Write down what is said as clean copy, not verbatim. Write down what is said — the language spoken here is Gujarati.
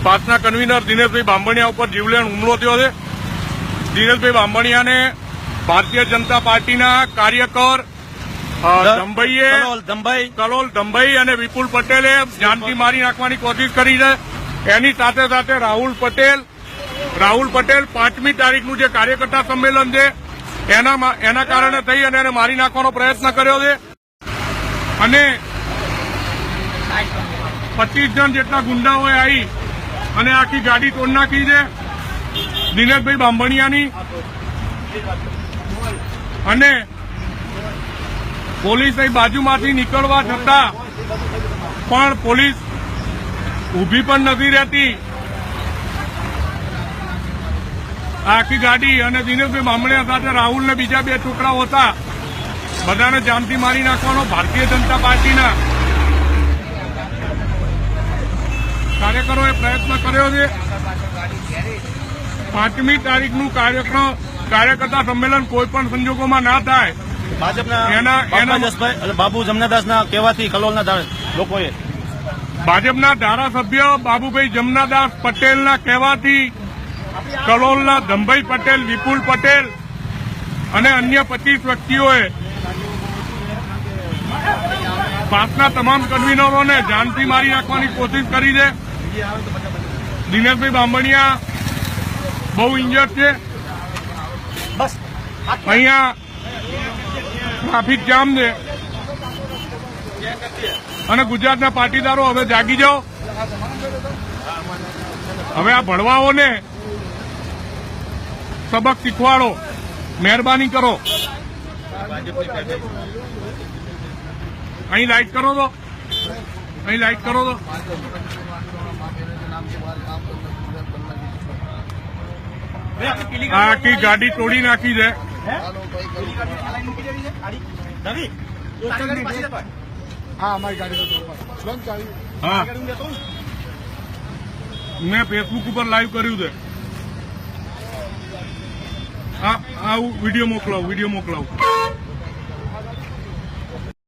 પાસના કન્વીનર દિનેશભાઈ બાંભણિયા ઉપર જીવલેણ હુમલો થયો છે. દિનેશભાઈ બાંભણિયાને ભારતીય જનતા પાર્ટીના કાર્યકર કલોલ ધંભાઈ અને વિપુલ પટેલે જાનથી મારી નાખવાની કોશિશ કરી છે. એની સાથે સાથે રાહુલ પટેલ 5મી તારીખનું જે કાર્યકર્તા સંમેલન છે એના કારણે થઈ અને એને મારી નાખવાનો પ્રયત્ન કર્યો છે. અને 25 જણ જેટલા ગુંડાઓએ આવી અને આખી ગાડી તોડ નાખી છે દિનેશભાઈ બાંભણિયાની. અને પોલીસ અહીં બાજુમાંથી નીકળવા છતાં પણ પોલીસ ઉભી પણ નથી રહેતી. આખી ગાડી અને દિનેશભાઈ બાંભણિયા સાથે રાહુલ ને બીજા 2 છોકરાઓ હતા, બધાને જાનથી મારી નાખવાનો ભારતીય જનતા પાર્ટીના કાર્યકરોએ પ્રયત્ન કર્યો છે. 5મી તારીખનું કાર્યકર્તા સંમેલન કોઈ પણ સંજોગોમાં ના થાય. ભાજપના બાબુ જમનાદાસના કહેવાથી કલોલના લોકોએ ભાજપના ધારાસભ્ય બાબુભાઈ જમનાદાસ પટેલના કહેવાથી કલોલના ધંભાઈ પટેલ, વિપુલ પટેલ અને અન્ય 25 વ્યક્તિઓએ પાસના તમામ કન્વીનરોને જાનથી મારી નાખવાની કોશિશ કરી છે. દિનેશભાઈ બાંભણિયા બહુ ઇન્જર્ડ છે. અહીંયા ટ્રાફિક જામ છે અને ગુજરાતના પાટીદારો હવે જાગી જાઓ. હવે આ ભડવાઓને સબક શીખવાડો, મહેરબાની કરો. અહીં લાઈટ કરો તો, અહીં લાઈટ કરો તો. આખી ગાડી તોડી નાખી છે. હા, મેં ફેસબુક ઉપર લાઈવ કર્યું છે. આ વિડીયો મોકલાવું.